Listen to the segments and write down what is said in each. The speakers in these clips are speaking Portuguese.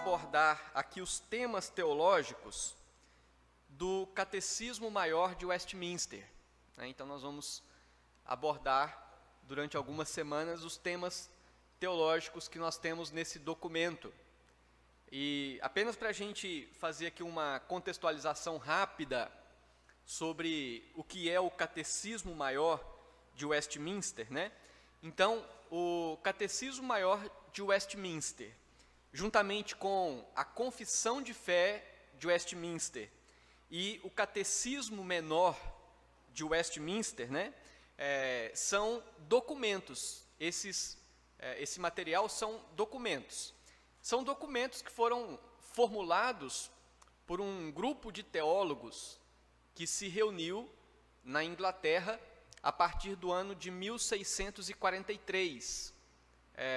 abordar aqui os temas teológicos do Catecismo Maior de Westminster. Então, nós vamos abordar durante algumas semanas os temas teológicos que nós temos nesse documento. E apenas para a gente fazer aqui uma contextualização rápida sobre o que é o Catecismo Maior de Westminster, né? Então, o Catecismo Maior de Westminster, juntamente com a Confissão de Fé de Westminster e o Catecismo Menor de Westminster, né? São documentos. Esse material são documentos. São documentos que foram formulados por um grupo de teólogos que se reuniu na Inglaterra a partir do ano de 1643.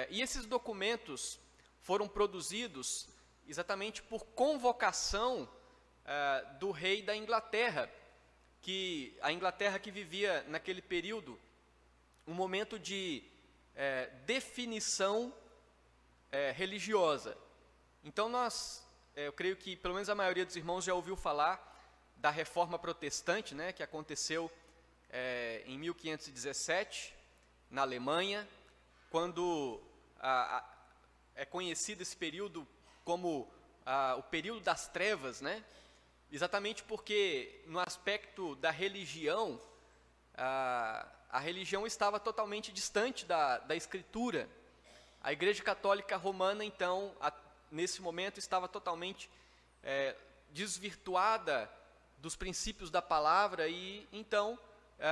E esses documentos foram produzidos exatamente por convocação do rei da Inglaterra, a Inglaterra que vivia naquele período um momento de definição religiosa. Então eu creio que pelo menos a maioria dos irmãos já ouviu falar da Reforma Protestante, né, que aconteceu em 1517 na Alemanha, quando é conhecido esse período como o período das trevas, né? Exatamente porque no aspecto da religião, a religião estava totalmente distante da Escritura. A Igreja Católica Romana, então, nesse momento, estava totalmente desvirtuada dos princípios da palavra e, então,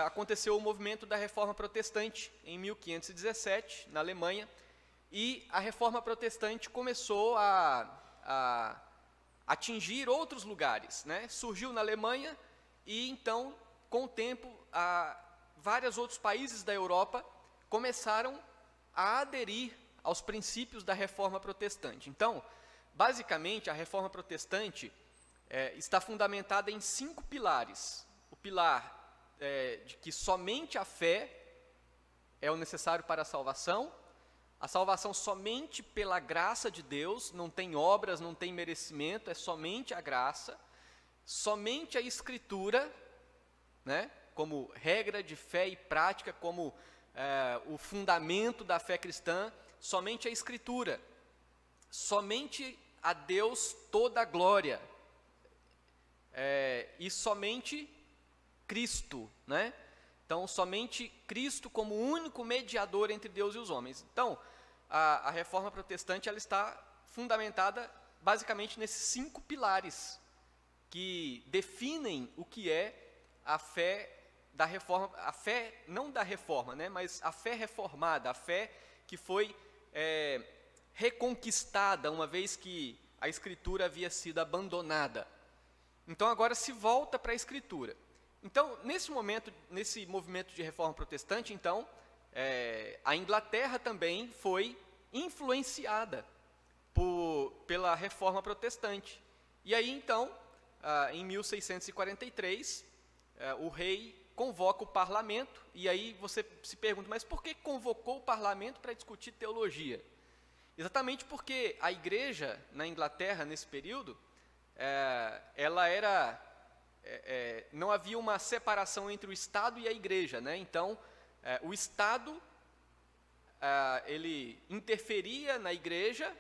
aconteceu o movimento da Reforma Protestante em 1517, na Alemanha, e a Reforma Protestante começou a atingir outros lugares, né? Surgiu na Alemanha e, então, com o tempo, vários outros países da Europa começaram a aderir aos princípios da Reforma Protestante. Então, basicamente, a Reforma Protestante está fundamentada em 5 pilares. O pilar de que somente a fé é o necessário para a salvação somente pela graça de Deus, não tem obras, não tem merecimento, é somente a graça, somente a Escritura, né, como regra de fé e prática, como o fundamento da fé cristã, somente a Escritura, somente a Deus toda a glória, e somente Cristo, né? Então, somente Cristo como único mediador entre Deus e os homens. Então, a Reforma Protestante ela está fundamentada basicamente nesses 5 pilares que definem o que é a fé da Reforma, a fé não da Reforma, né? Mas a fé reformada, a fé que foi reconquistada uma vez que a Escritura havia sido abandonada. Então, agora se volta para a Escritura. Então, nesse movimento de reforma protestante, então, a Inglaterra também foi influenciada pela reforma protestante. E aí, então, em 1643, o rei convoca o parlamento, e aí você se pergunta, mas por que convocou o parlamento para discutir teologia? Exatamente porque a igreja na Inglaterra, nesse período, ela era... não havia uma separação entre o Estado e a igreja, né? Então, o Estado, ele interferia na igreja,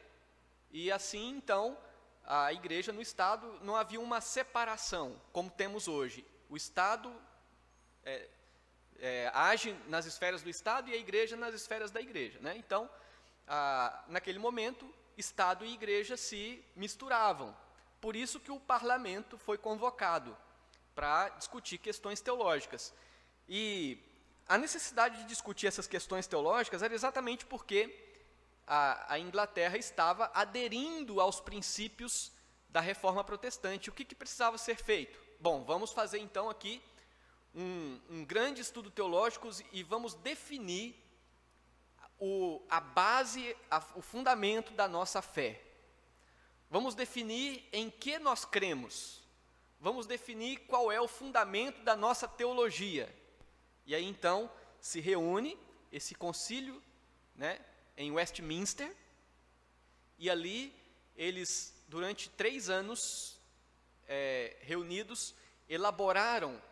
e assim, então, a igreja no Estado não havia uma separação, como temos hoje. O Estado age nas esferas do Estado e a igreja nas esferas da igreja, né? Então, naquele momento, Estado e igreja se misturavam. Por isso que o parlamento foi convocado para discutir questões teológicas. E a necessidade de discutir essas questões teológicas era exatamente porque a Inglaterra estava aderindo aos princípios da Reforma Protestante. O que precisava ser feito? Bom, vamos fazer então aqui um grande estudo teológico e vamos definir a base, o fundamento da nossa fé. Vamos definir em que nós cremos. Vamos definir qual é o fundamento da nossa teologia. E aí, então, se reúne esse concílio, né, em Westminster, e ali eles, durante 3 anos reunidos, elaboraram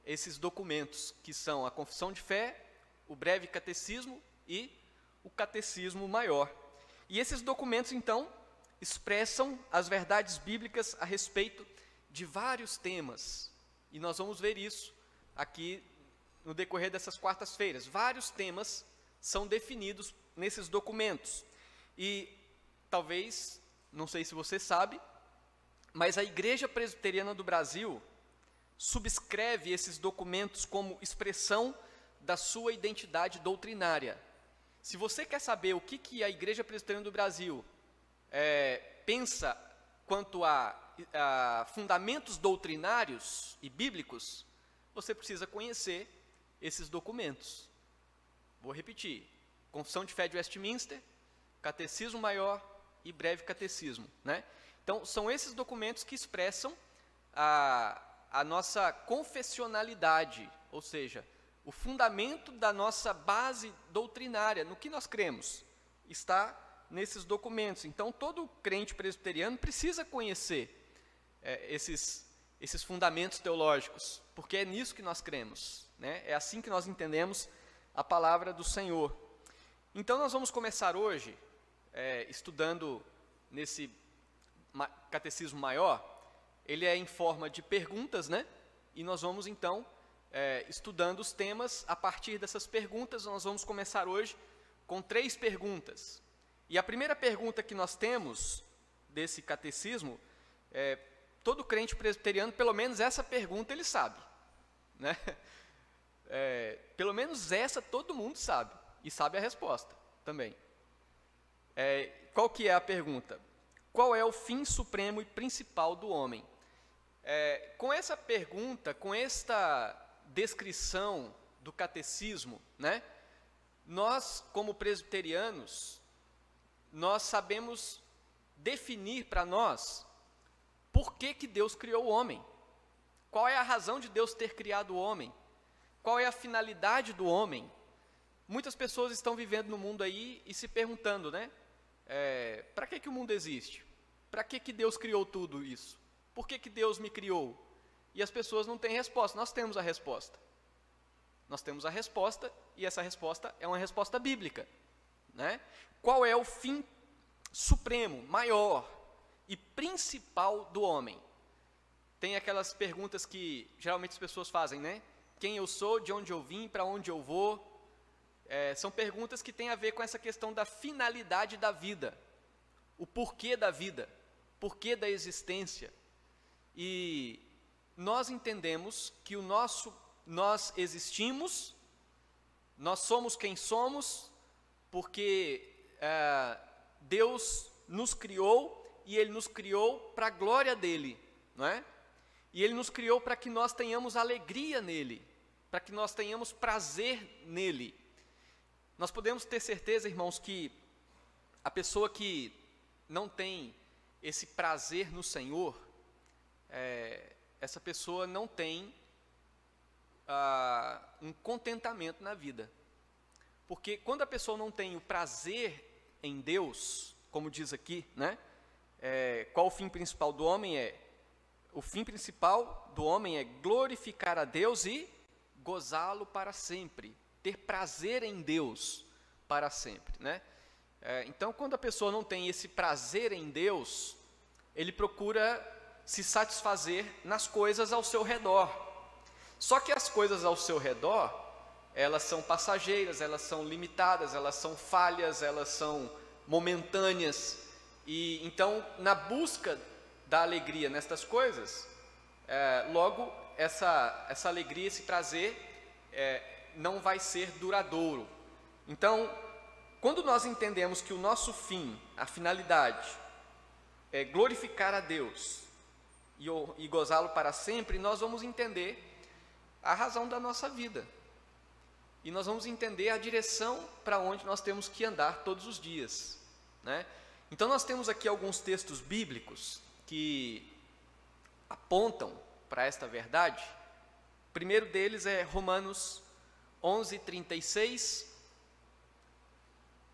esses documentos, que são a Confissão de Fé, o Breve Catecismo e o Catecismo Maior. E esses documentos, então, expressam as verdades bíblicas a respeito de vários temas. E nós vamos ver isso aqui no decorrer dessas quartas-feiras. Vários temas são definidos nesses documentos. E talvez, não sei se você sabe, mas a Igreja Presbiteriana do Brasil subscreve esses documentos como expressão da sua identidade doutrinária. Se você quer saber o que a Igreja Presbiteriana do Brasil pensa quanto a fundamentos doutrinários e bíblicos, você precisa conhecer esses documentos. Vou repetir: Confissão de Fé de Westminster, Catecismo Maior e Breve Catecismo, né? Então, são esses documentos que expressam a nossa confessionalidade, ou seja, o fundamento da nossa base doutrinária, no que nós cremos, está nesses documentos. Então, todo crente presbiteriano precisa conhecer esses fundamentos teológicos, porque é nisso que nós cremos, né? É assim que nós entendemos a palavra do Senhor. Então, nós vamos começar hoje estudando nesse Catecismo Maior. Ele é em forma de perguntas, né? E nós vamos, então, estudando os temas. A partir dessas perguntas, nós vamos começar hoje com 3 perguntas. E a primeira pergunta que nós temos desse catecismo, todo crente presbiteriano, pelo menos essa pergunta ele sabe, né? Pelo menos essa todo mundo sabe, e sabe a resposta também. Qual que é a pergunta? Qual é o fim supremo e principal do homem? Com essa pergunta, com esta descrição do catecismo, né, nós, como presbiterianos, nós sabemos definir para nós por que Deus criou o homem. Qual é a razão de Deus ter criado o homem? Qual é a finalidade do homem? Muitas pessoas estão vivendo no mundo aí e se perguntando, né? Para que o mundo existe? Para que Deus criou tudo isso? Por que Deus me criou? E as pessoas não têm resposta. Nós temos a resposta. Nós temos a resposta, e essa resposta é uma resposta bíblica, né? Qual é o fim supremo, maior e principal do homem? Tem aquelas perguntas que geralmente as pessoas fazem, né? Quem eu sou, de onde eu vim, para onde eu vou? São perguntas que têm a ver com essa questão da finalidade da vida, o porquê da vida, porquê da existência. E nós entendemos que nós existimos, nós somos quem somos, porque Deus nos criou, e Ele nos criou para a glória dEle, não é? E Ele nos criou para que nós tenhamos alegria nele, para que nós tenhamos prazer nele. Nós podemos ter certeza, irmãos, que a pessoa que não tem esse prazer no Senhor, essa pessoa não tem um contentamento na vida. Porque quando a pessoa não tem o prazer em Deus, como diz aqui, né? Qual o fim principal do homem? O fim principal do homem é glorificar a Deus e gozá-lo para sempre, ter prazer em Deus para sempre, né? Então, quando a pessoa não tem esse prazer em Deus, ele procura se satisfazer nas coisas ao seu redor. Só que as coisas ao seu redor, elas são passageiras, elas são limitadas, elas são falhas, elas são momentâneas. E então, na busca da alegria nestas coisas, logo essa alegria, esse prazer não vai ser duradouro. Então, quando nós entendemos que o nosso fim, a finalidade, é glorificar a Deus e gozá-lo para sempre, nós vamos entender a razão da nossa vida. E nós vamos entender a direção para onde nós temos que andar todos os dias, né? Então, nós temos aqui alguns textos bíblicos que apontam para esta verdade. O primeiro deles é Romanos 11:36.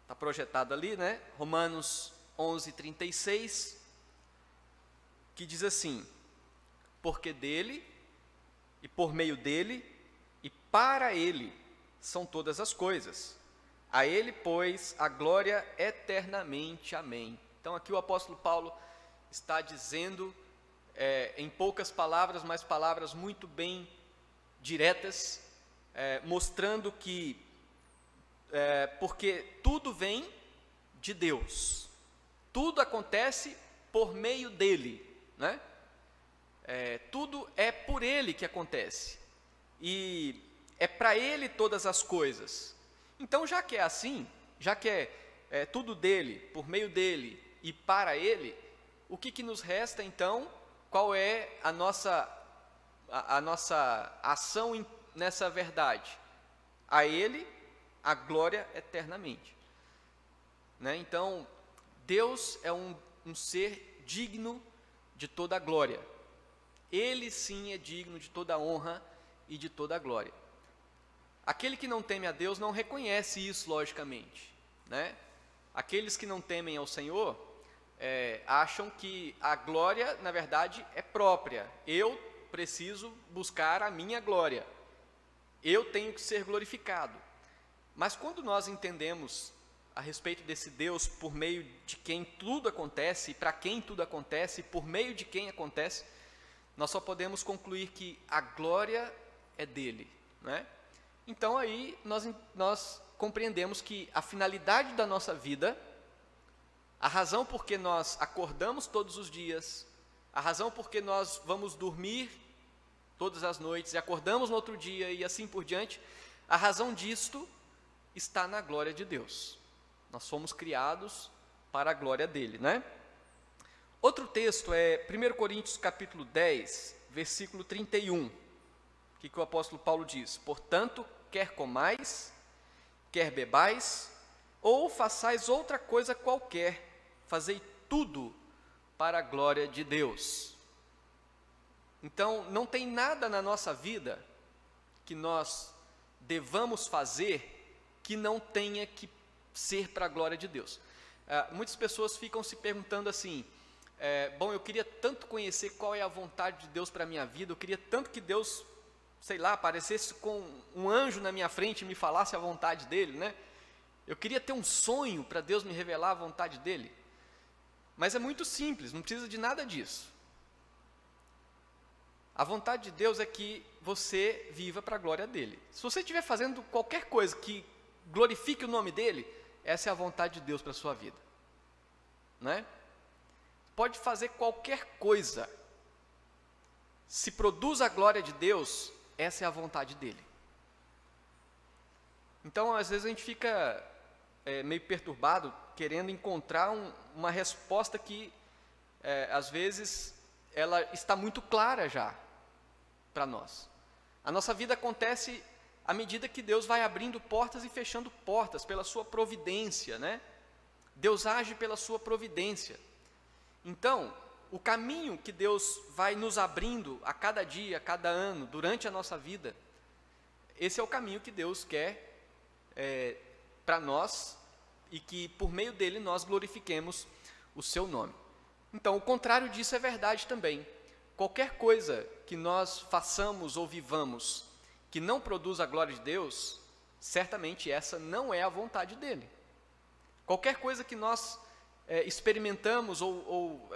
Está projetado ali, né? Romanos 11:36, que diz assim: porque dele, e por meio dele, e para ele são todas as coisas. A ele, pois, a glória eternamente. Amém. Então aqui o apóstolo Paulo está dizendo, em poucas palavras, mas palavras muito bem diretas, mostrando que, porque tudo vem de Deus, tudo acontece por meio dele, né? Tudo é por ele que acontece, e é para ele todas as coisas. Então, já que é assim, já que é tudo dele, por meio dele e para ele, o que nos resta então? Qual é a nossa ação nessa verdade? A ele a glória eternamente, né? Então, Deus é um ser digno de toda a glória. Ele sim é digno de toda a honra e de toda a glória. Aquele que não teme a Deus não reconhece isso, logicamente, né? Aqueles que não temem ao Senhor acham que a glória, na verdade, é própria. Eu preciso buscar a minha glória. Eu tenho que ser glorificado. Mas quando nós entendemos a respeito desse Deus por meio de quem tudo acontece, para quem tudo acontece, por meio de quem acontece, nós só podemos concluir que a glória é dele, né? Então aí nós compreendemos que a finalidade da nossa vida, a razão por que nós acordamos todos os dias, a razão por que nós vamos dormir todas as noites e acordamos no outro dia e assim por diante, a razão disto está na glória de Deus. Nós fomos criados para a glória dele, né? Outro texto é 1 Coríntios capítulo 10, versículo 31, que o apóstolo Paulo diz: portanto, quer comais, quer bebais, ou façais outra coisa qualquer, fazei tudo para a glória de Deus. Então, não tem nada na nossa vida que nós devamos fazer que não tenha que ser para a glória de Deus. Muitas pessoas ficam se perguntando assim, bom, eu queria tanto conhecer qual é a vontade de Deus para a minha vida, eu queria tanto que Deus, sei lá, aparecesse com um anjo na minha frente e me falasse a vontade dele, né? Eu queria ter um sonho para Deus me revelar a vontade dele. Mas é muito simples, não precisa de nada disso. A vontade de Deus é que você viva para a glória dele. Se você estiver fazendo qualquer coisa que glorifique o nome dele, essa é a vontade de Deus para a sua vida, né? Pode fazer qualquer coisa, se produz a glória de Deus, essa é a vontade dele. Então, às vezes a gente fica meio perturbado, querendo encontrar uma resposta que, às vezes, ela está muito clara já para nós. A nossa vida acontece à medida que Deus vai abrindo portas e fechando portas pela sua providência, né? Deus age pela sua providência. Então, o caminho que Deus vai nos abrindo a cada dia, a cada ano, durante a nossa vida, esse é o caminho que Deus quer para nós e que por meio dele nós glorifiquemos o seu nome. Então, o contrário disso é verdade também. Qualquer coisa que nós façamos ou vivamos que não produza a glória de Deus, certamente essa não é a vontade dele. Qualquer coisa que nós experimentamos ou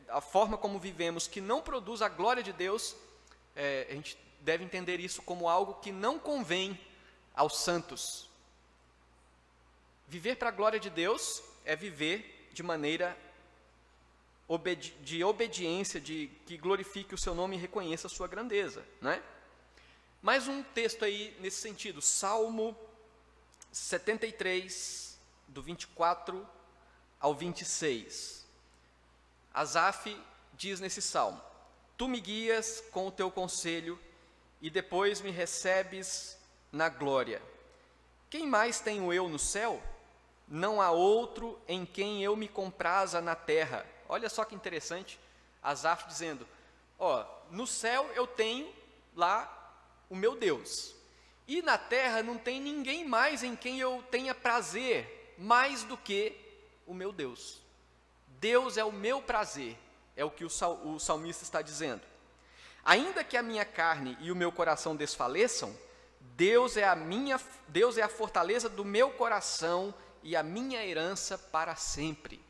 a forma como vivemos que não produz a glória de Deus, a gente deve entender isso como algo que não convém aos santos. Viver para a glória de Deus é viver de maneira de obediência, que glorifique o seu nome e reconheça a sua grandeza, né? Mais um texto aí nesse sentido, Salmo 73, do 24 ao 26. Asaf diz nesse salmo: tu me guias com o teu conselho e depois me recebes na glória. Quem mais tenho eu no céu? Não há outro em quem eu me compraza na terra. Olha só que interessante, Asaf dizendo, no céu eu tenho lá o meu Deus, e na terra não tem ninguém mais em quem eu tenha prazer, mais do que o meu Deus. Deus é o meu prazer, é o que o salmista está dizendo. Ainda que a minha carne e o meu coração desfaleçam, Deus é a fortaleza do meu coração e a minha herança para sempre.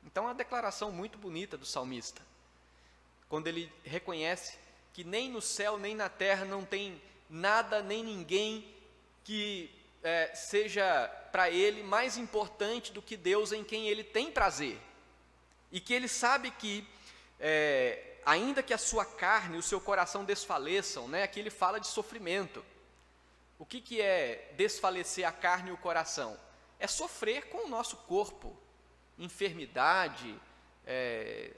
Então é uma declaração muito bonita do salmista, quando ele reconhece que nem no céu nem na terra não tem nada nem ninguém que seja para ele mais importante do que Deus em quem ele tem prazer. E que ele sabe que, ainda que a sua carne e o seu coração desfaleçam, né, aqui ele fala de sofrimento. O que é desfalecer a carne e o coração? É sofrer com o nosso corpo, enfermidade,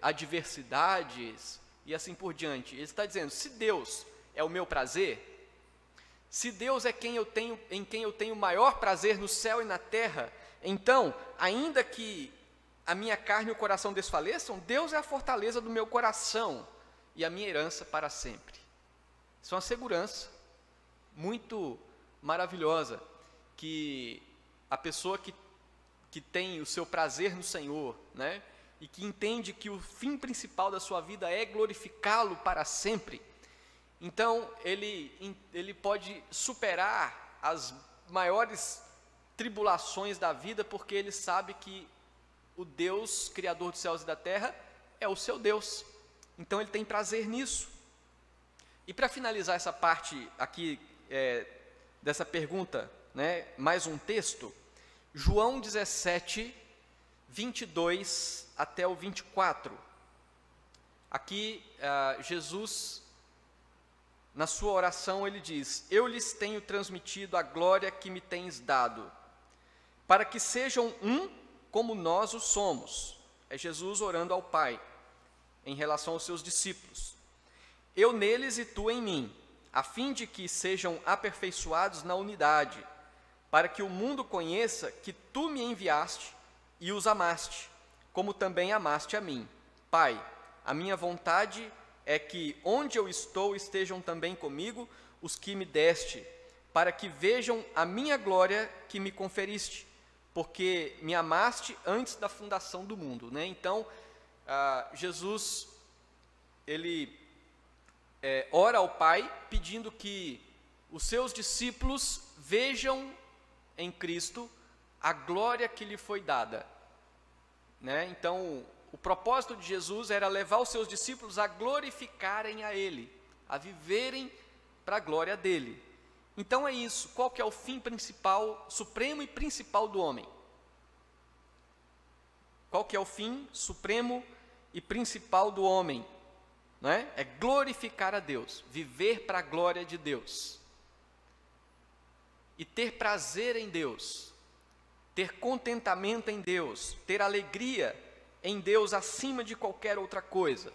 adversidades e assim por diante. Ele está dizendo, se Deus é o meu prazer, se Deus é em quem eu tenho maior prazer no céu e na terra, então, ainda que a minha carne e o coração desfaleçam, Deus é a fortaleza do meu coração e a minha herança para sempre. Isso é uma segurança muito maravilhosa, que a pessoa que tem o seu prazer no Senhor, né, e que entende que o fim principal da sua vida é glorificá-lo para sempre, então ele pode superar as maiores tribulações da vida, porque ele sabe que o Deus, Criador dos céus e da terra, é o seu Deus. Então ele tem prazer nisso. E para finalizar essa parte aqui dessa pergunta, né, mais um texto, João 17, 22 até o 24. Aqui Jesus, na sua oração, ele diz, eu lhes tenho transmitido a glória que me tens dado, para que sejam um como nós o somos. É Jesus orando ao Pai, em relação aos seus discípulos. Eu neles e tu em mim, a fim de que sejam aperfeiçoados na unidade, para que o mundo conheça que tu me enviaste e os amaste, como também amaste a mim. Pai, a minha vontade é que onde eu estou estejam também comigo os que me deste, para que vejam a minha glória que me conferiste, porque me amaste antes da fundação do mundo, né? Então, Jesus, ele ora ao Pai, pedindo que os seus discípulos vejam em Cristo a glória que lhe foi dada, né? Então, o propósito de Jesus era levar os seus discípulos a glorificarem a Ele, a viverem para a glória dEle. Então é isso. Qual que é o fim principal, supremo e principal do homem? Qual que é o fim supremo e principal do homem? Não é? É glorificar a Deus, viver para a glória de Deus. E ter prazer em Deus, ter contentamento em Deus, ter alegria em Deus acima de qualquer outra coisa.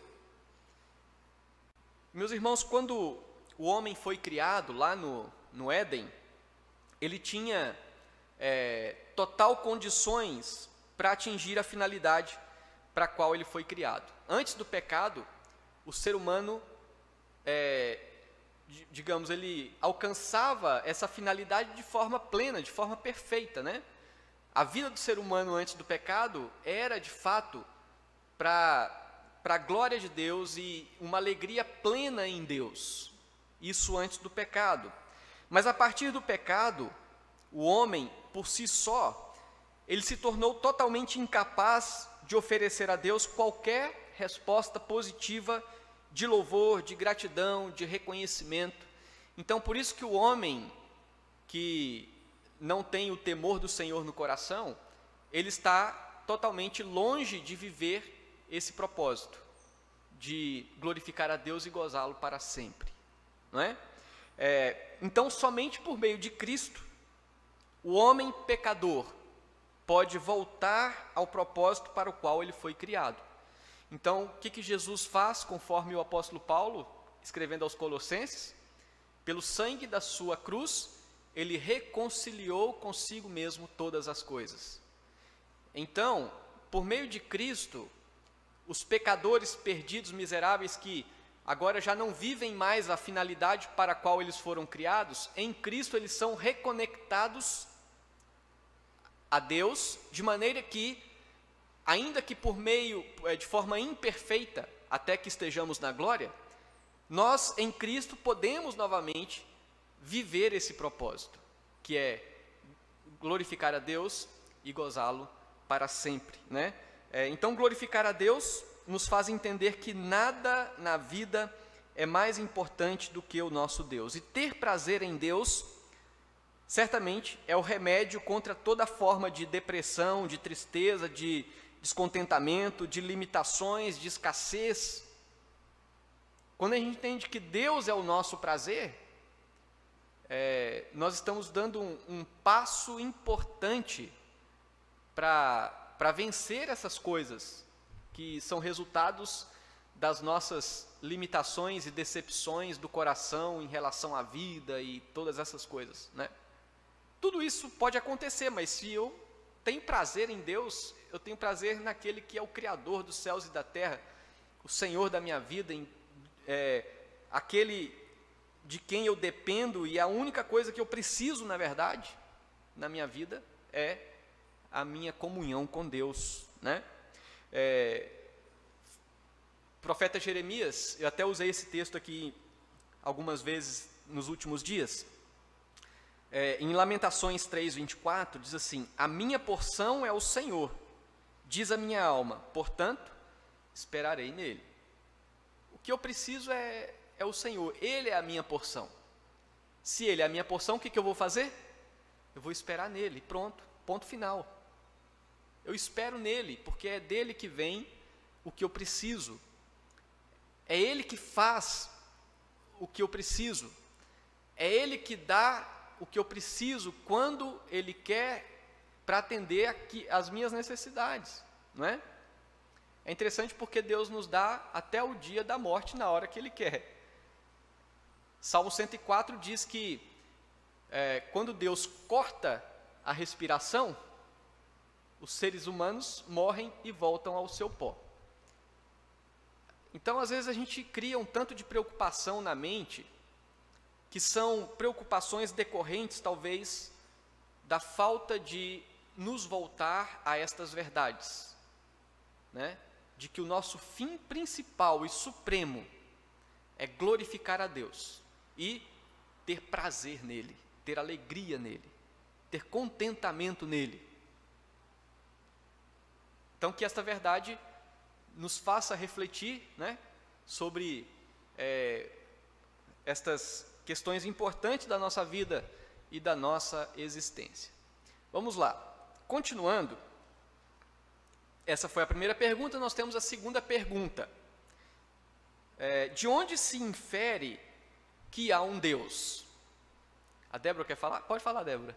Meus irmãos, quando o homem foi criado lá no Éden, ele tinha total condições para atingir a finalidade para a qual ele foi criado. Antes do pecado, o ser humano, digamos, ele alcançava essa finalidade de forma plena, de forma perfeita, né? A vida do ser humano antes do pecado era, de fato, para a glória de Deus e uma alegria plena em Deus. Isso antes do pecado. Mas a partir do pecado, o homem, por si só, ele se tornou totalmente incapaz de oferecer a Deus qualquer resposta positiva de louvor, de gratidão, de reconhecimento. Então, por isso que o homem que não tem o temor do Senhor no coração, ele está totalmente longe de viver esse propósito, de glorificar a Deus e gozá-lo para sempre, não é? Então, somente por meio de Cristo, o homem pecador pode voltar ao propósito para o qual ele foi criado. Então, o que Jesus faz, conforme o apóstolo Paulo, escrevendo aos Colossenses? Pelo sangue da sua cruz, ele reconciliou consigo mesmo todas as coisas. Então, por meio de Cristo, os pecadores perdidos, miseráveis, que agora já não vivem mais a finalidade para a qual eles foram criados, em Cristo eles são reconectados a Deus, de maneira que ainda que por meio, de forma imperfeita, até que estejamos na glória, nós em Cristo podemos novamente viver esse propósito, que é glorificar a Deus e gozá-lo para sempre, né? Então, glorificar a Deus nos faz entender que nada na vida é mais importante do que o nosso Deus. E ter prazer em Deus, certamente, é o remédio contra toda forma de depressão, de tristeza, de descontentamento, de limitações, de escassez. Quando a gente entende que Deus é o nosso prazer, nós estamos dando um passo importante para vencer essas coisas que são resultados das nossas limitações e decepções do coração em relação à vida e todas essas coisas, né? Tudo isso pode acontecer, mas se eu tenho prazer em Deus, eu tenho prazer naquele que é o Criador dos céus e da terra, o Senhor da minha vida, aquele de quem eu dependo, e a única coisa que eu preciso, na verdade, na minha vida, é a minha comunhão com Deus, né? O profeta Jeremias, eu até usei esse texto aqui algumas vezes nos últimos dias, em Lamentações 3:24, diz assim: a minha porção é o Senhor, diz a minha alma, portanto, esperarei nele. O que eu preciso é o Senhor, Ele é a minha porção. Se Ele é a minha porção, o que eu vou fazer? Eu vou esperar nele, pronto, ponto final. Eu espero nele, porque é dele que vem o que eu preciso. É Ele que faz o que eu preciso. É Ele que dá o que eu preciso quando Ele quer, para atender as minhas necessidades, não é? É interessante porque Deus nos dá até o dia da morte na hora que Ele quer. Salmo 104 diz que quando Deus corta a respiração, os seres humanos morrem e voltam ao seu pó. Então, às vezes, a gente cria um tanto de preocupação na mente, que são preocupações decorrentes, talvez, da falta de nos voltar a estas verdades, né? De que o nosso fim principal e supremo é glorificar a Deus e ter prazer nele, ter alegria nele, ter contentamento nele. Então, que esta verdade nos faça refletir, né, sobre estas questões importantes da nossa vida e da nossa existência. Vamos lá, continuando, essa foi a primeira pergunta, nós temos a segunda pergunta. De onde se infere que há um Deus? A Débora quer falar? Pode falar, Débora.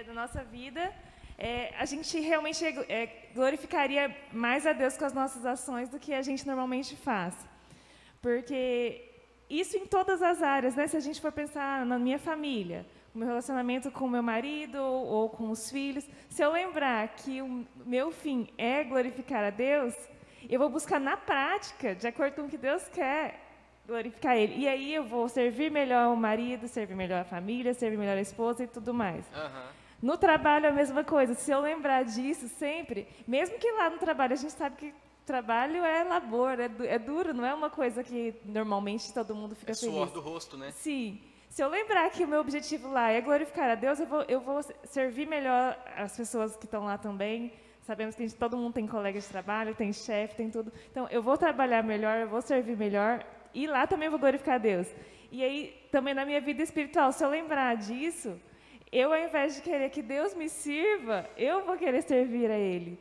Da nossa vida, a gente realmente glorificaria mais a Deus com as nossas ações do que a gente normalmente faz. Porque isso em todas as áreas, né? Se a gente for pensar na minha família, o meu relacionamento com o meu marido ou com os filhos, se eu lembrar que o meu fim é glorificar a Deus, eu vou buscar na prática, de acordo com o que Deus quer, glorificar Ele. E aí eu vou servir melhor o marido, servir melhor a família, servir melhor a esposa e tudo mais. No trabalho é a mesma coisa. Se eu lembrar disso sempre, mesmo que lá no trabalho, a gente sabe que trabalho é labor, é duro, não é uma coisa que normalmente todo mundo fica feliz. É suor do rosto, né? Sim. Se eu lembrar que o meu objetivo lá é glorificar a Deus, eu vou servir melhor as pessoas que estão lá também. Sabemos que todo mundo tem colega de trabalho, tem chefe, tem tudo. Então, eu vou trabalhar melhor, eu vou servir melhor, e lá também vou glorificar a Deus. E aí, também na minha vida espiritual, se eu lembrar disso, eu, ao invés de querer que Deus me sirva, eu vou querer servir a Ele.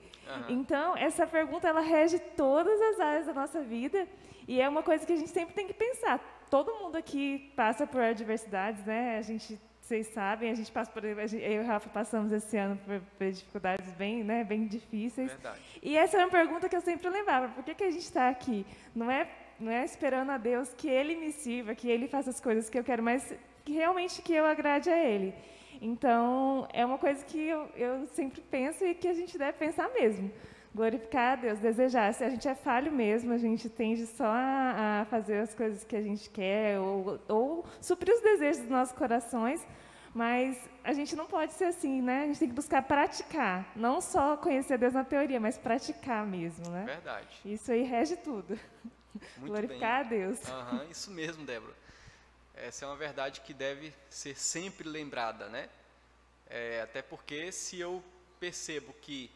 Então, essa pergunta, ela rege todas as áreas da nossa vida, e é uma coisa que a gente sempre tem que pensar. Todo mundo aqui passa por adversidades, né? Vocês sabem, a gente passa por... Eu e o Rafa passamos esse ano por dificuldades bem difíceis. Verdade. E essa é uma pergunta que eu sempre lembrava. Por que a gente está aqui? Não é não é esperando a Deus que Ele me sirva, que Ele faça as coisas que eu quero, mas que realmente que eu agrade a Ele. Então, é uma coisa que eu sempre penso e que a gente deve pensar mesmo. Glorificar a Deus, desejar. Se a gente é falho mesmo, a gente tende só a fazer as coisas que a gente quer ou suprir os desejos dos nossos corações, mas a gente não pode ser assim, né? A gente tem que buscar praticar, não só conhecer Deus na teoria, mas praticar mesmo, né? Verdade. Isso aí rege tudo. Muito Glorificar bem. a Deus. Isso mesmo, Débora. Essa é uma verdade que deve ser sempre lembrada, né? Até porque se eu percebo que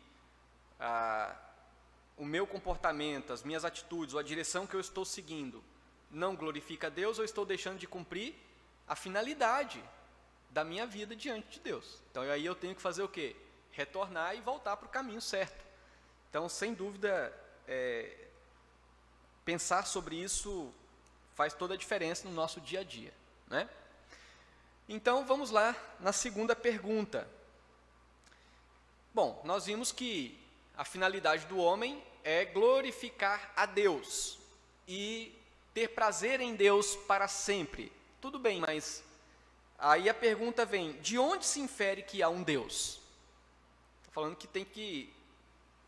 o meu comportamento, as minhas atitudes, ou a direção que eu estou seguindo não glorifica a Deus, eu estou deixando de cumprir a finalidade da minha vida diante de Deus. Então aí eu tenho que fazer o quê? Retornar e voltar para o caminho certo. Então, sem dúvida, pensar sobre isso faz toda a diferença no nosso dia a dia, né? Então, vamos lá na segunda pergunta. Bom, nós vimos que a finalidade do homem é glorificar a Deus e ter prazer em Deus para sempre. Tudo bem, mas aí a pergunta vem, de onde se infere que há um Deus? Estou falando que tem que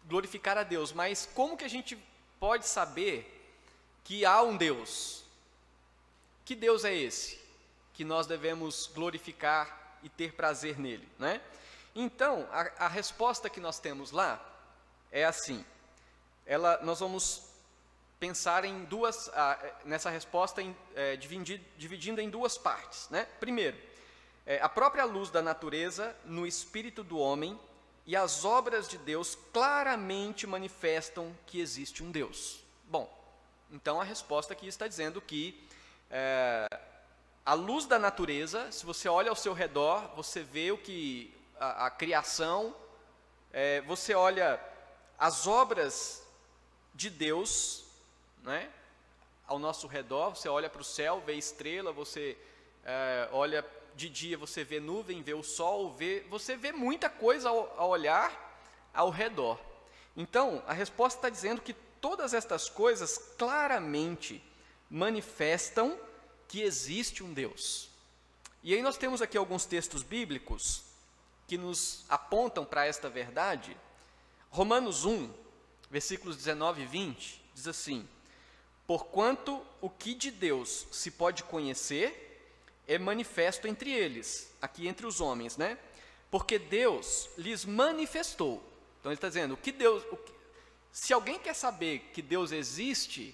glorificar a Deus, mas como que a gente pode saber que há um Deus? Que Deus é esse que nós devemos glorificar e ter prazer nele, né? Então, a resposta que nós temos lá é assim, nós vamos pensar em nessa resposta dividindo em duas partes, né? Primeiro, a própria luz da natureza no espírito do homem e as obras de Deus claramente manifestam que existe um Deus. Bom, então a resposta aqui está dizendo que a luz da natureza, se você olha ao seu redor, você vê a criação, você olha as obras de Deus, né, ao nosso redor, você olha para o céu, vê estrela, você olha de dia, você vê nuvem, vê o sol, você vê muita coisa ao olhar ao redor. Então, a resposta está dizendo que todas estas coisas claramente manifestam que existe um Deus. E aí nós temos aqui alguns textos bíblicos que nos apontam para esta verdade. Romanos 1, versículos 19 e 20, diz assim: porquanto o que de Deus se pode conhecer é manifesto entre eles, aqui entre os homens, né? Porque Deus lhes manifestou. Então ele está dizendo, se alguém quer saber que Deus existe,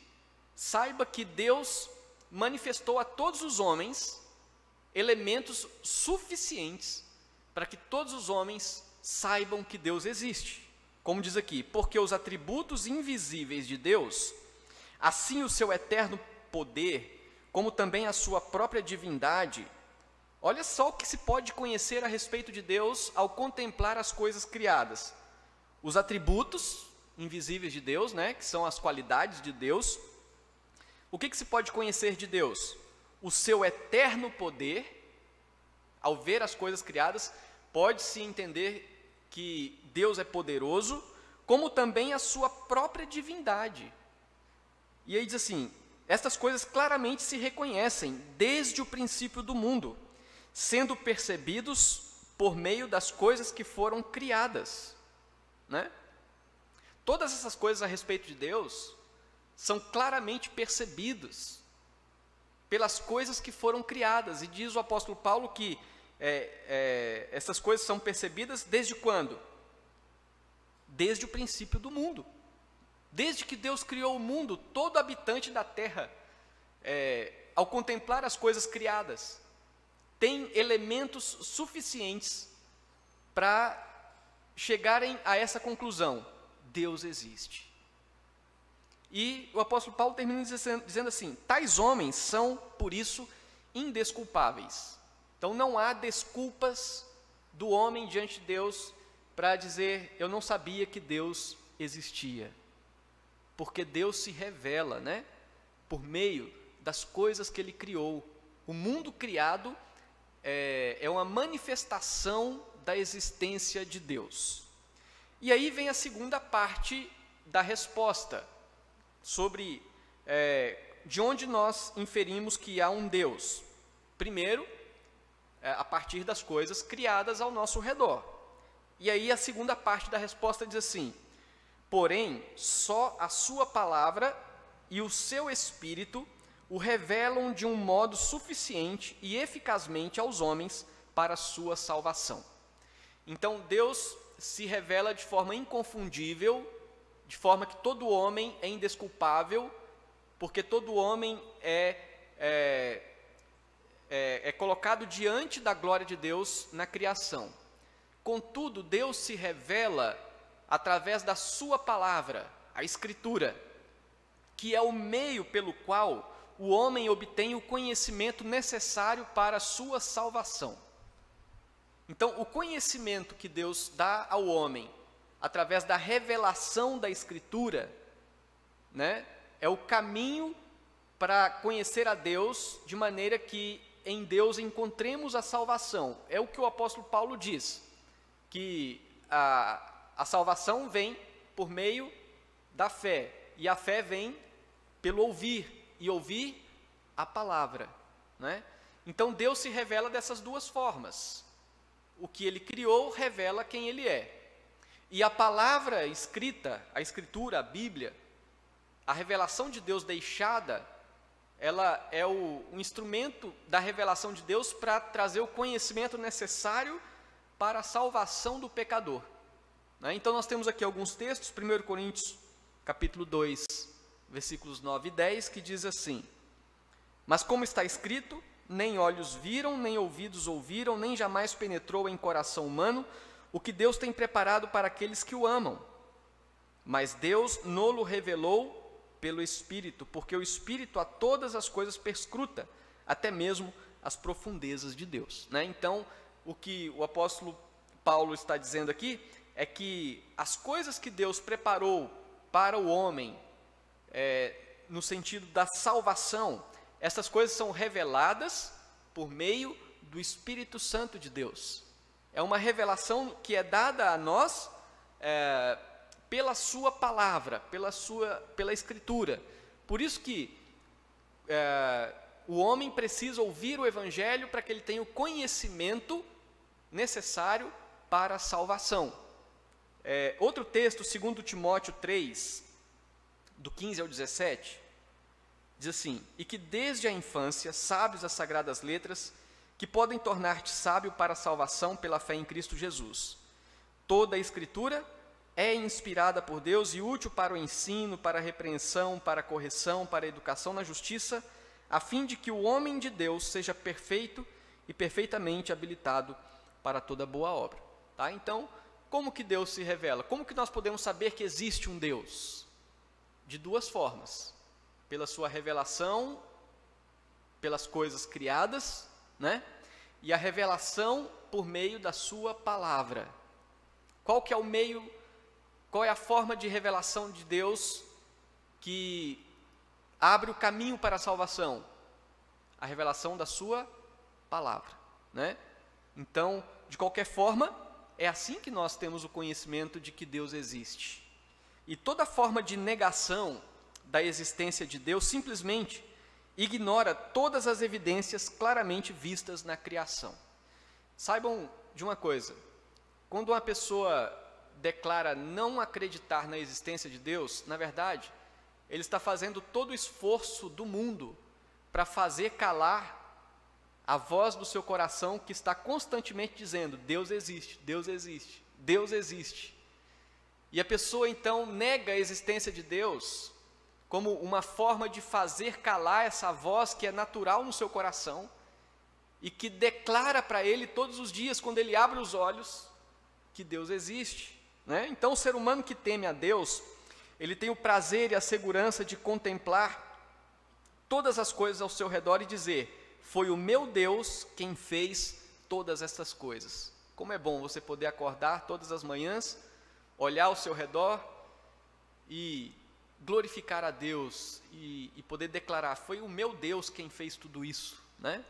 saiba que Deus manifestou a todos os homens elementos suficientes para que todos os homens saibam que Deus existe. Como diz aqui, porque os atributos invisíveis de Deus, assim o seu eterno poder, como também a sua própria divindade, olha só o que se pode conhecer a respeito de Deus ao contemplar as coisas criadas. Os atributos invisíveis de Deus, né, que são as qualidades de Deus. O que se pode conhecer de Deus? O seu eterno poder. Ao ver as coisas criadas, pode-se entender que Deus é poderoso, como também a sua própria divindade. E aí diz assim, estas coisas claramente se reconhecem desde o princípio do mundo, sendo percebidos por meio das coisas que foram criadas, né? Todas essas coisas a respeito de Deus são claramente percebidas pelas coisas que foram criadas. E diz o apóstolo Paulo que essas coisas são percebidas desde quando? Desde o princípio do mundo. Desde que Deus criou o mundo, todo habitante da terra, ao contemplar as coisas criadas, tem elementos suficientes para chegarem a essa conclusão: Deus existe. E o apóstolo Paulo termina dizendo assim: tais homens são, por isso, indesculpáveis. Então não há desculpas do homem diante de Deus para dizer, eu não sabia que Deus existia. Porque Deus se revela, né, por meio das coisas que Ele criou. O mundo criado é uma manifestação da existência de Deus. E aí vem a segunda parte da resposta sobre de onde nós inferimos que há um Deus? Primeiro, a partir das coisas criadas ao nosso redor. E aí a segunda parte da resposta diz assim: porém, só a sua palavra e o seu Espírito o revelam de um modo suficiente e eficazmente aos homens para a sua salvação. Então, Deus se revela de forma inconfundível, de forma que todo homem é indesculpável, porque todo homem é colocado diante da glória de Deus na criação. Contudo, Deus se revela através da sua palavra, a Escritura, que é o meio pelo qual o homem obtém o conhecimento necessário para a sua salvação. Então, o conhecimento que Deus dá ao homem, através da revelação da Escritura, né, é o caminho para conhecer a Deus, de maneira que em Deus encontremos a salvação. É o que o apóstolo Paulo diz, que a salvação vem por meio da fé, e a fé vem pelo ouvir, e ouvir a palavra, né? Então Deus se revela dessas duas formas. O que Ele criou revela quem Ele é. E a palavra escrita, a Escritura, a Bíblia, a revelação de Deus deixada, ela é o instrumento da revelação de Deus para trazer o conhecimento necessário para a salvação do pecador, né? Então nós temos aqui alguns textos, 1 Coríntios capítulo 2, versículos 9 e 10, que diz assim: mas como está escrito, nem olhos viram, nem ouvidos ouviram, nem jamais penetrou em coração humano o que Deus tem preparado para aqueles que o amam. Mas Deus no-lo revelou pelo Espírito, porque o Espírito a todas as coisas perscruta, até mesmo as profundezas de Deus, né? Então, o que o apóstolo Paulo está dizendo aqui é que as coisas que Deus preparou para o homem, no sentido da salvação, essas coisas são reveladas por meio do Espírito Santo de Deus. É uma revelação que é dada a nós pela sua palavra, pela Escritura. Por isso que o homem precisa ouvir o Evangelho para que ele tenha o conhecimento necessário para a salvação. Outro texto, 2 Timóteo 3, do 15 ao 17, diz assim: e que desde a infância sabes as sagradas letras, que podem tornar-te sábio para a salvação pela fé em Cristo Jesus. Toda a Escritura é inspirada por Deus e útil para o ensino, para a repreensão, para a correção, para a educação na justiça, a fim de que o homem de Deus seja perfeito e perfeitamente habilitado para toda boa obra. Tá? Então, como que Deus se revela? Como que nós podemos saber que existe um Deus? De duas formas: pela sua revelação, pelas coisas criadas, né? E a revelação por meio da sua palavra. Qual que é o meio, qual é a forma de revelação de Deus que abre o caminho para a salvação? A revelação da sua palavra, né? Então, de qualquer forma, é assim que nós temos o conhecimento de que Deus existe. E toda forma de negação da existência de Deus simplesmente ignora todas as evidências claramente vistas na criação. Saibam de uma coisa: quando uma pessoa declara não acreditar na existência de Deus, na verdade, ele está fazendo todo o esforço do mundo para fazer calar a voz do seu coração, que está constantemente dizendo: Deus existe, Deus existe, Deus existe. E a pessoa então nega a existência de Deus como uma forma de fazer calar essa voz que é natural no seu coração e que declara para ele todos os dias, quando ele abre os olhos, que Deus existe, né? Então, o ser humano que teme a Deus, ele tem o prazer e a segurança de contemplar todas as coisas ao seu redor e dizer: foi o meu Deus quem fez todas essas coisas. Como é bom você poder acordar todas as manhãs, olhar ao seu redor e glorificar a Deus e poder declarar: foi o meu Deus quem fez tudo isso, né?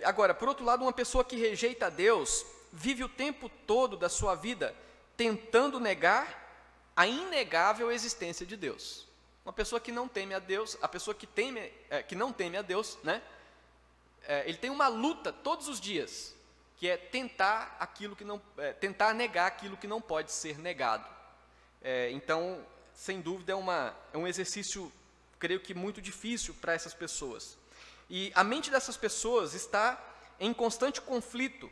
Agora, por outro lado, uma pessoa que rejeita a Deus vive o tempo todo da sua vida tentando negar a inegável existência de Deus. Uma pessoa que não teme a Deus, a pessoa que não teme a Deus, né? Ele tem uma luta todos os dias, que é tentar tentar negar aquilo que não pode ser negado. Então, sem dúvida, é um exercício, creio que muito difícil para essas pessoas. E a mente dessas pessoas está em constante conflito,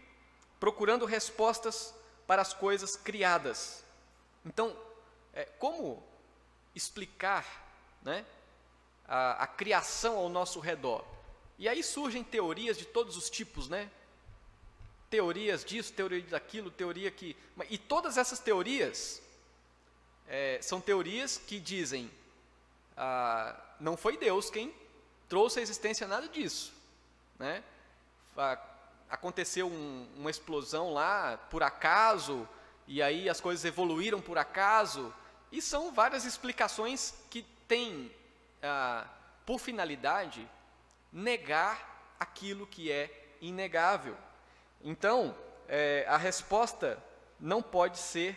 procurando respostas para as coisas criadas. Então, como explicar, né, a criação ao nosso redor? E aí surgem teorias de todos os tipos, né? Teorias disso, teoria daquilo, teoria que... E todas essas teorias são teorias que dizem, não foi Deus quem trouxe à existência nada disso, né? Aconteceu uma explosão lá, por acaso, e aí as coisas evoluíram por acaso, e são várias explicações que têm por finalidade negar aquilo que é inegável. Então, a resposta não pode ser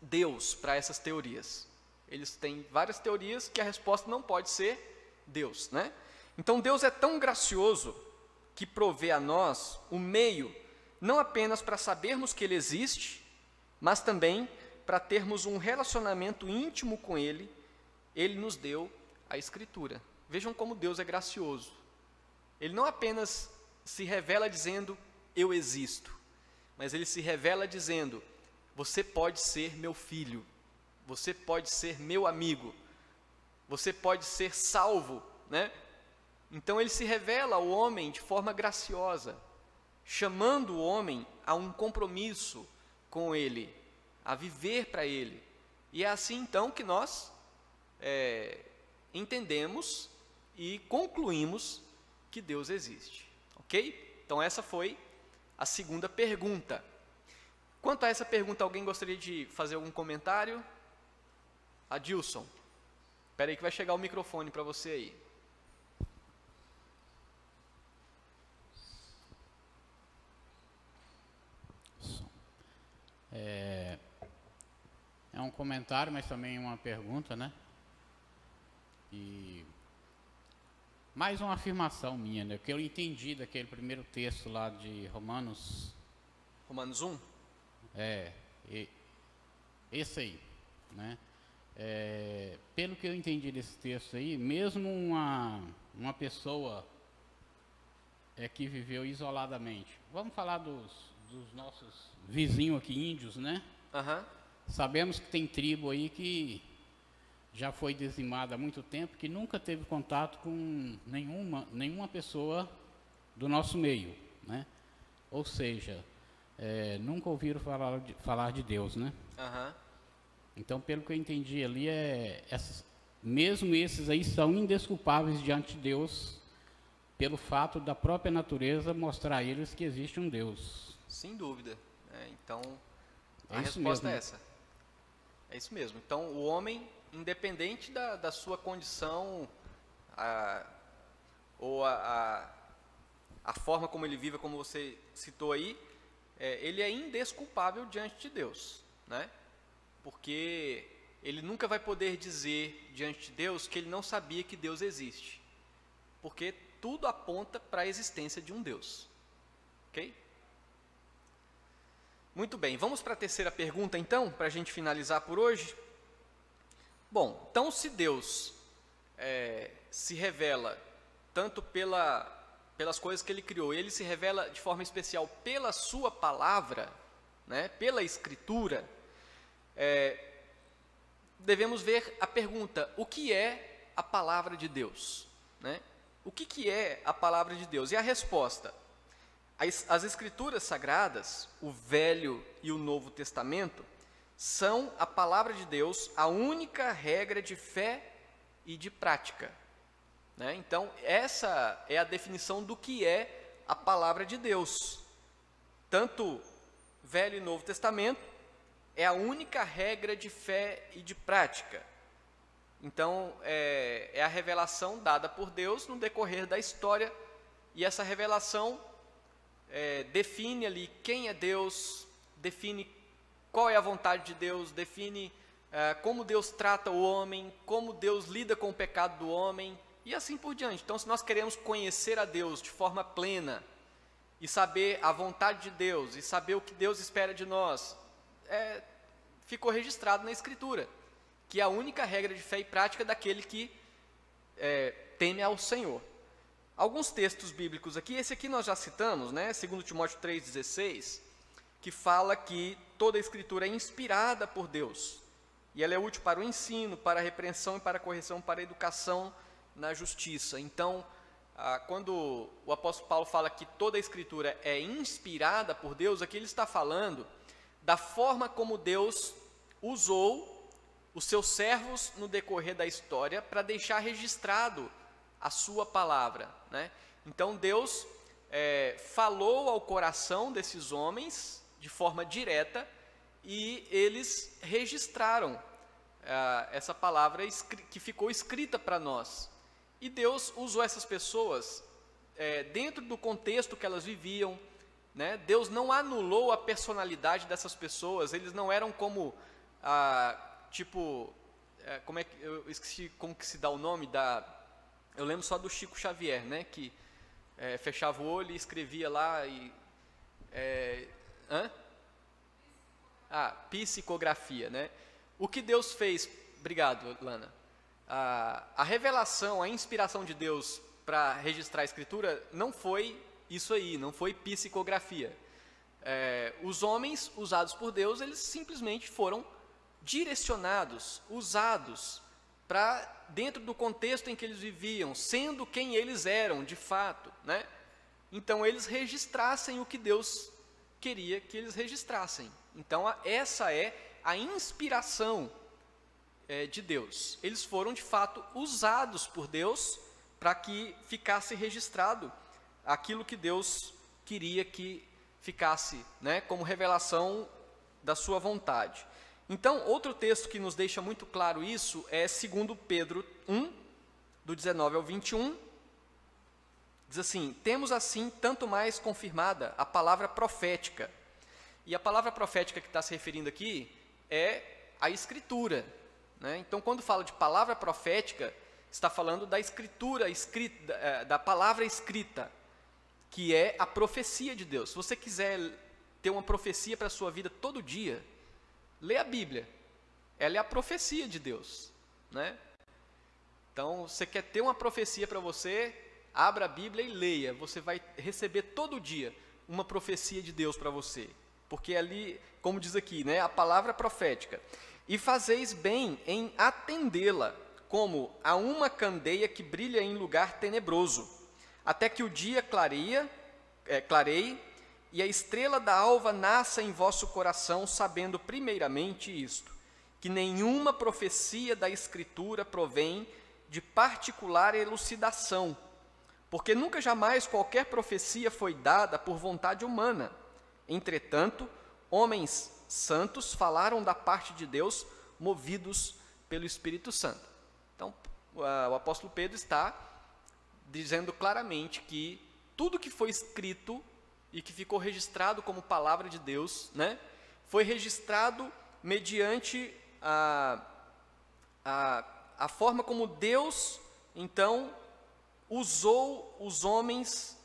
Deus para essas teorias. Eles têm várias teorias que a resposta não pode ser Deus, né? Então, Deus é tão gracioso que provê a nós o meio, não apenas para sabermos que Ele existe, mas também para termos um relacionamento íntimo com Ele. Ele nos deu a Escritura. Vejam como Deus é gracioso. Ele não apenas se revela dizendo, eu existo, mas Ele se revela dizendo, você pode ser meu filho, você pode ser meu amigo, você pode ser salvo, né? Então Ele se revela ao homem de forma graciosa, chamando o homem a um compromisso com Ele, a viver para Ele. E é assim então que nós entendemos e concluímos que Deus existe, ok? Então essa foi a segunda pergunta. Quanto a essa pergunta, alguém gostaria de fazer algum comentário? Adilson, espera aí que vai chegar o microfone para você aí. É um comentário, mas também uma pergunta, né? E mais uma afirmação minha, né? Que eu entendi daquele primeiro texto lá de Romanos 1? Esse aí, né? Pelo que eu entendi desse texto aí, mesmo uma pessoa que viveu isoladamente, vamos falar dos nossos vizinhos aqui, índios, né? Sabemos que tem tribo aí que já foi dizimada há muito tempo, que nunca teve contato com nenhuma pessoa do nosso meio, né? Ou seja, nunca ouviram falar de Deus, né? Então, pelo que eu entendi ali, mesmo esses aí são indesculpáveis diante de Deus, pelo fato da própria natureza mostrar a eles que existe um Deus. Sem dúvida. Então, a resposta é essa. É isso mesmo. Então, o homem, independente da sua condição, ou a forma como ele vive, como você citou aí, ele é indesculpável diante de Deus, né? Porque ele nunca vai poder dizer diante de Deus que ele não sabia que Deus existe, porque tudo aponta para a existência de um Deus, ok? Muito bem, vamos para a terceira pergunta então, para a gente finalizar por hoje. Bom, então se Deus se revela tanto pelas coisas que Ele criou, Ele se revela de forma especial pela Sua palavra, né, pela Escritura, devemos ver a pergunta, o que é a palavra de Deus? Né? O que é a palavra de Deus? E a resposta, as Escrituras Sagradas, o Velho e o Novo Testamento, são a palavra de Deus, a única regra de fé e de prática. Né? Então, essa é a definição do que é a palavra de Deus. Tanto Velho e Novo Testamento é a única regra de fé e de prática. Então, é a revelação dada por Deus no decorrer da história, e essa revelação define ali quem é Deus, define qual é a vontade de Deus, define como Deus trata o homem, como Deus lida com o pecado do homem, e assim por diante. Então, se nós queremos conhecer a Deus de forma plena, e saber a vontade de Deus, e saber o que Deus espera de nós, ficou registrado na Escritura, que é a única regra de fé e prática daquele que teme ao Senhor. Alguns textos bíblicos aqui, esse aqui nós já citamos, né? 2 Timóteo 3,16, que fala que toda a Escritura é inspirada por Deus, e ela é útil para o ensino, para a repreensão e para a correção, para a educação na justiça. Então, quando o apóstolo Paulo fala que toda a Escritura é inspirada por Deus, aqui ele está falando da forma como Deus usou os seus servos no decorrer da história para deixar registrado a sua palavra, né? Então Deus falou ao coração desses homens de forma direta e eles registraram essa palavra que ficou escrita para nós. E Deus usou essas pessoas dentro do contexto que elas viviam, né? Deus não anulou a personalidade dessas pessoas, eles não eram como, eu esqueci como que se dá o nome eu lembro só do Chico Xavier, né? Que fechava o olho e escrevia lá e... psicografia, né? O que Deus fez, obrigado, Lana, a revelação, a inspiração de Deus para registrar a Escritura não foi isso aí, não foi psicografia. Os homens usados por Deus, eles simplesmente foram direcionados, usados para dentro do contexto em que eles viviam, sendo quem eles eram de fato, né? Então eles registrassem o que Deus queria que eles registrassem. Então essa é a inspiração de Deus. Eles foram de fato usados por Deus para que ficasse registrado aquilo que Deus queria que ficasse, né, como revelação da sua vontade. Então, outro texto que nos deixa muito claro isso é 2 Pedro 1, do 19 ao 21, diz assim: temos assim tanto mais confirmada a palavra profética. E a palavra profética que está se referindo aqui é a Escritura, né? Então, quando fala de palavra profética, está falando da Escritura escrita, da palavra escrita, que é a profecia de Deus. Se você quiser ter uma profecia para a sua vida todo dia, lê a Bíblia. Ela é a profecia de Deus, né? Então, você quer ter uma profecia para você, abra a Bíblia e leia. Você vai receber todo dia uma profecia de Deus para você. Porque ali, como diz aqui, né, a palavra profética. E fazeis bem em atendê-la, como a uma candeia que brilha em lugar tenebroso, até que o dia clareie, e a estrela da alva nasça em vosso coração, sabendo primeiramente isto, que nenhuma profecia da Escritura provém de particular elucidação, porque nunca jamais qualquer profecia foi dada por vontade humana. Entretanto, homens santos falaram da parte de Deus, movidos pelo Espírito Santo. Então, o apóstolo Pedro está dizendo claramente que tudo que foi escrito e que ficou registrado como palavra de Deus, né, foi registrado mediante a forma como Deus, então, usou os homens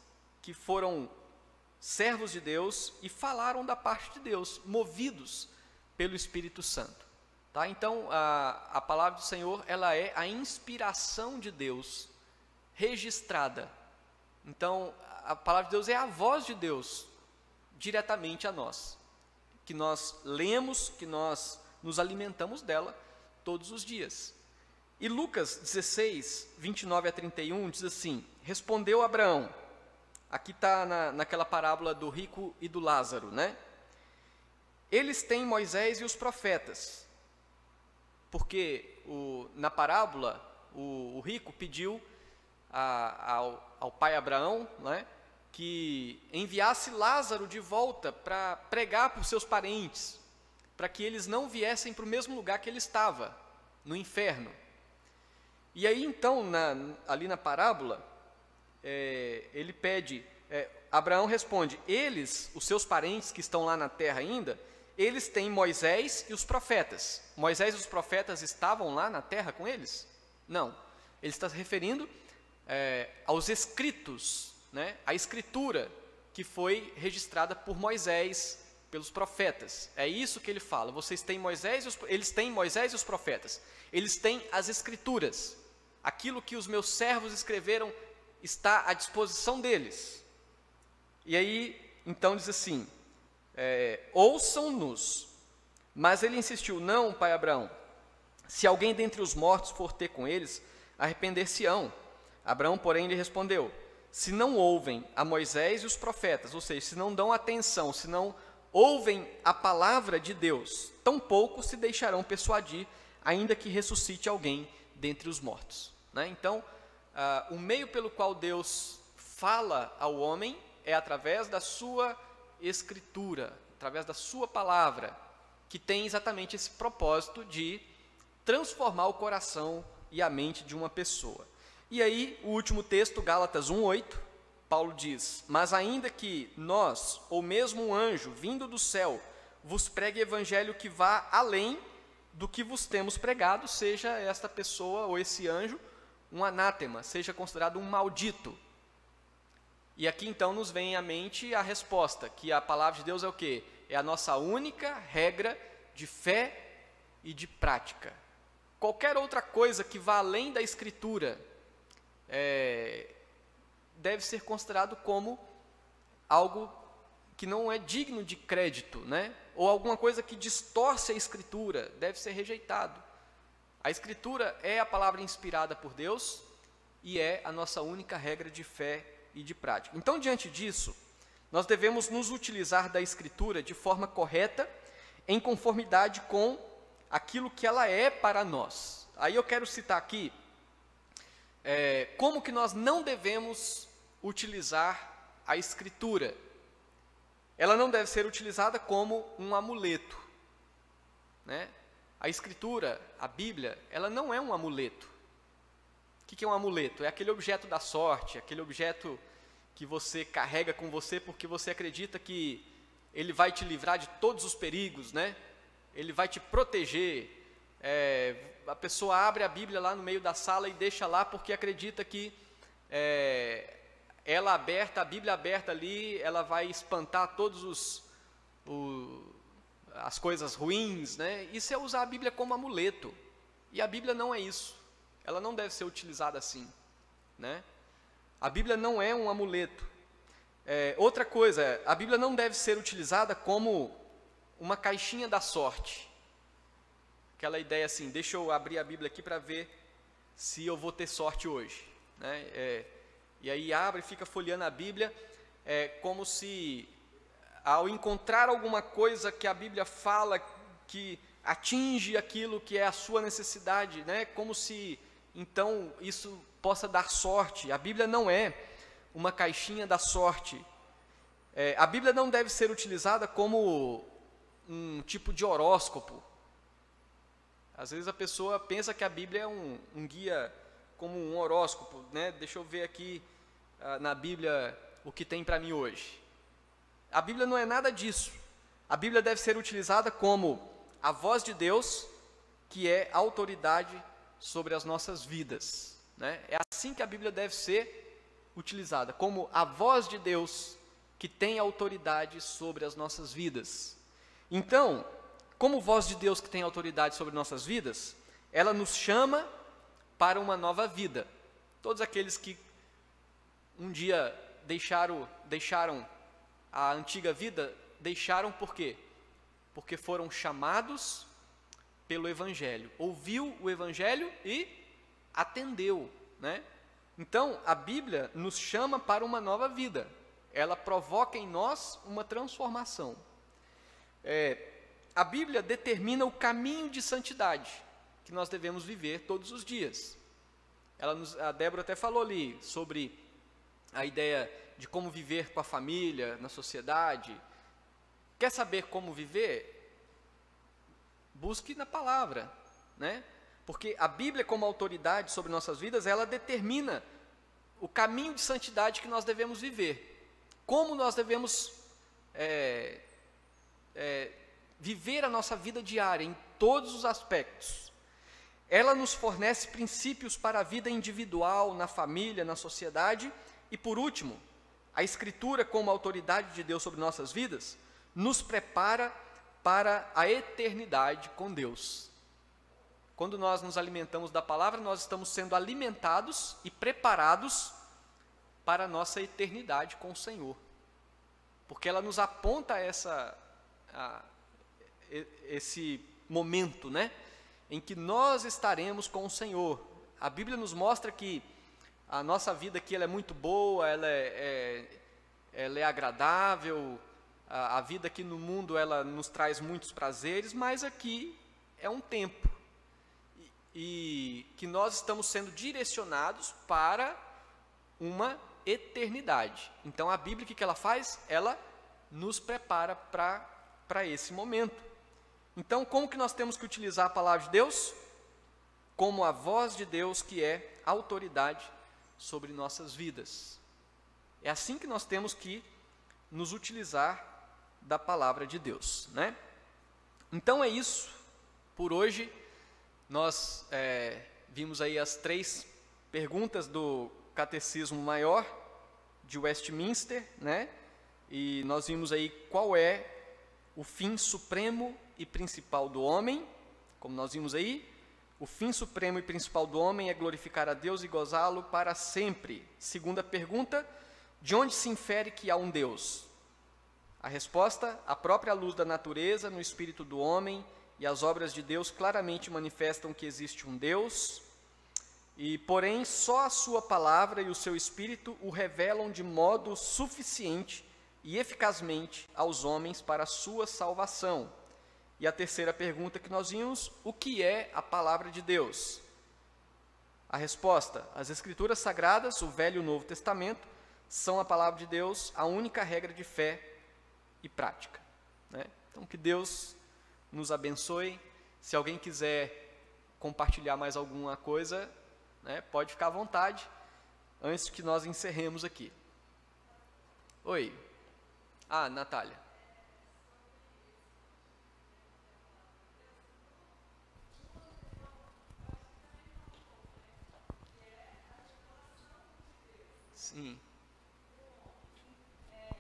que foram servos de Deus e falaram da parte de Deus, movidos pelo Espírito Santo. Tá? Então, a palavra do Senhor, ela é a inspiração de Deus registrada. Então, a palavra de Deus é a voz de Deus diretamente a nós, que nós lemos, que nós nos alimentamos dela todos os dias. E Lucas 16, 29 a 31 diz assim: respondeu Abraão, aqui está naquela parábola do rico e do Lázaro, né? Eles têm Moisés e os profetas, porque na parábola o rico pediu ao pai Abraão, né, que enviasse Lázaro de volta para pregar para os seus parentes, para que eles não viessem para o mesmo lugar que ele estava, no inferno. E aí então, ali na parábola, ele pede, Abraão responde, os seus parentes que estão lá na terra ainda, eles têm Moisés e os profetas. Moisés e os profetas estavam lá na terra com eles? Não. Ele está se referindo aos escritos, né? A escritura que foi registrada por Moisés, pelos profetas. É isso que ele fala. Vocês têm eles têm Moisés e os profetas. Eles têm as escrituras. Aquilo que os meus servos escreveram está à disposição deles. E aí, então diz assim, ouçam-nos. Mas ele insistiu, não, pai Abraão, se alguém dentre os mortos for ter com eles, arrepender-se-ão. Abraão, porém, lhe respondeu, se não ouvem a Moisés e os profetas, ou seja, se não dão atenção, se não ouvem a palavra de Deus, tampouco se deixarão persuadir, ainda que ressuscite alguém dentre os mortos. Né? Então, o meio pelo qual Deus fala ao homem é através da sua escritura, através da sua palavra, que tem exatamente esse propósito de transformar o coração e a mente de uma pessoa. E aí, o último texto, Gálatas 1:8, Paulo diz, mas ainda que nós, ou mesmo um anjo, vindo do céu, vos pregue evangelho que vá além do que vos temos pregado, seja esta pessoa ou esse anjo um anátema, seja considerado um maldito. E aqui então nos vem à mente a resposta, que a palavra de Deus é o quê? É a nossa única regra de fé e de prática. Qualquer outra coisa que vá além da Escritura deve ser considerado como algo que não é digno de crédito, né? Ou alguma coisa que distorce a Escritura, deve ser rejeitado. A Escritura é a palavra inspirada por Deus e é a nossa única regra de fé e de prática. Então, diante disso, nós devemos nos utilizar da Escritura de forma correta, em conformidade com aquilo que ela é para nós. Aí eu quero citar aqui como que nós não devemos utilizar a Escritura. Ela não deve ser utilizada como um amuleto, né? A Escritura, a Bíblia, ela não é um amuleto. O que é um amuleto? É aquele objeto da sorte, aquele objeto que você carrega com você porque você acredita que ele vai te livrar de todos os perigos, né? Ele vai te proteger. A pessoa abre a Bíblia lá no meio da sala e deixa lá porque acredita que a Bíblia aberta ali, ela vai espantar todos as coisas ruins, né? Isso é usar a Bíblia como amuleto. E a Bíblia não é isso. Ela não deve ser utilizada assim, né? A Bíblia não é um amuleto. Outra coisa, a Bíblia não deve ser utilizada como uma caixinha da sorte. Aquela ideia assim, deixa eu abrir a Bíblia aqui para ver se eu vou ter sorte hoje, né? E aí abre e fica folheando a Bíblia, como se ao encontrar alguma coisa que a Bíblia fala que atinge aquilo que é a sua necessidade, né? Como se então isso possa dar sorte. A Bíblia não é uma caixinha da sorte. A Bíblia não deve ser utilizada como um tipo de horóscopo. Às vezes a pessoa pensa que a Bíblia é um guia como um horóscopo, né? Deixa eu ver aqui na Bíblia o que tem para mim hoje. A Bíblia não é nada disso. A Bíblia deve ser utilizada como a voz de Deus, que é a autoridade sobre as nossas vidas, né? É assim que a Bíblia deve ser utilizada, como a voz de Deus, que tem autoridade sobre as nossas vidas. Então, como voz de Deus que tem autoridade sobre nossas vidas, ela nos chama para uma nova vida. Todos aqueles que um dia deixaram a antiga vida, deixaram por quê? Porque foram chamados pelo Evangelho. Ouviu o Evangelho e atendeu, né? Então, a Bíblia nos chama para uma nova vida. Ela provoca em nós uma transformação. A Bíblia determina o caminho de santidade que nós devemos viver todos os dias. A Débora até falou ali sobre a ideia de como viver com a família, na sociedade. Quer saber como viver? Busque na palavra, né? Porque a Bíblia, como autoridade sobre nossas vidas, ela determina o caminho de santidade que nós devemos viver. Como nós devemos viver a nossa vida diária em todos os aspectos. Ela nos fornece princípios para a vida individual, na família, na sociedade. E por último, a Escritura, como autoridade de Deus sobre nossas vidas, nos prepara para a eternidade com Deus. Quando nós nos alimentamos da palavra, nós estamos sendo alimentados e preparados para a nossa eternidade com o Senhor. Porque ela nos aponta esse momento, né, em que nós estaremos com o Senhor. A Bíblia nos mostra que a nossa vida aqui ela é muito boa, ela é agradável, a vida aqui no mundo ela nos traz muitos prazeres, mas aqui é um tempo. E que nós estamos sendo direcionados para uma eternidade. Então a Bíblia, o que ela faz? Ela nos prepara para esse momento. Então, como que nós temos que utilizar a palavra de Deus? Como a voz de Deus, que é autoridade sobre nossas vidas. É assim que nós temos que nos utilizar da palavra de Deus, né? Então é isso por hoje. Nós vimos aí as 3 perguntas do Catecismo Maior de Westminster, né? E nós vimos aí qual é o fim supremo e principal do homem, como nós vimos aí. O fim supremo e principal do homem é glorificar a Deus e gozá-lo para sempre. Segunda pergunta, de onde se infere que há um Deus? A resposta, a própria luz da natureza no espírito do homem e as obras de Deus claramente manifestam que existe um Deus, e porém só a sua palavra e o seu espírito o revelam de modo suficiente e eficazmente aos homens para a sua salvação. E a terceira pergunta que nós vimos, o que é a palavra de Deus? A resposta, as Escrituras Sagradas, o Velho e o Novo Testamento, são a palavra de Deus, a única regra de fé e prática, né? Então que Deus nos abençoe. Se alguém quiser compartilhar mais alguma coisa, né, pode ficar à vontade, antes que nós encerremos aqui. Oi. Natália. Sim.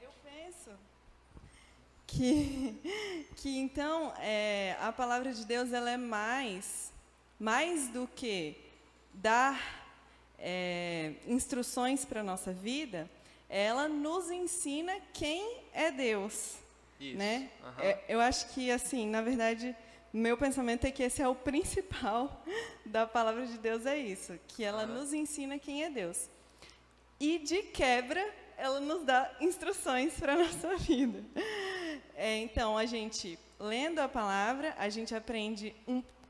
Eu penso que então a palavra de Deus ela é mais do que dar instruções para a nossa vida, ela nos ensina quem é Deus. Isso. Né? Uhum. Eu acho que, assim, na verdade, meu pensamento é que esse é o principal da palavra de Deus, é isso, que ela nos ensina quem é Deus. E, de quebra, ela nos dá instruções para a nossa vida. Então, a gente, lendo a palavra, a gente aprende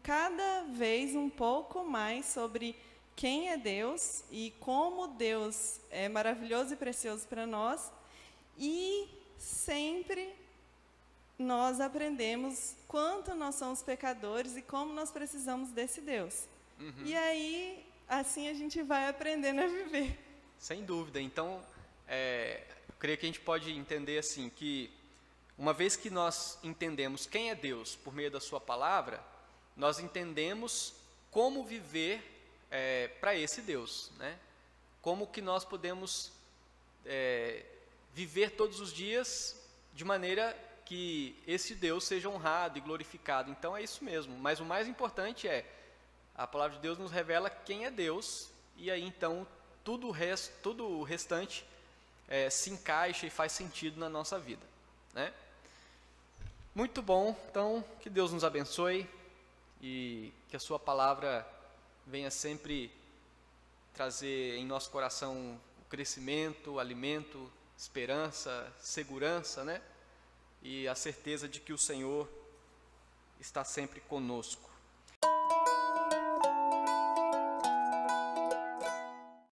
cada vez um pouco mais sobre quem é Deus e como Deus é maravilhoso e precioso para nós. E sempre nós aprendemos quanto nós somos pecadores e como nós precisamos desse Deus. Uhum. E aí, assim a gente vai aprendendo a viver. Sem dúvida. Então, eu creio que a gente pode entender assim, que uma vez que nós entendemos quem é Deus por meio da sua palavra, nós entendemos como viver para esse Deus, né? Como que nós podemos viver todos os dias de maneira que esse Deus seja honrado e glorificado. Então é isso mesmo, mas o mais importante a palavra de Deus nos revela quem é Deus, e aí então tudo o restante se encaixa e faz sentido na nossa vida, né? Muito bom, então que Deus nos abençoe e que a sua palavra venha sempre trazer em nosso coração o crescimento, o alimento, esperança, segurança, né? E a certeza de que o Senhor está sempre conosco.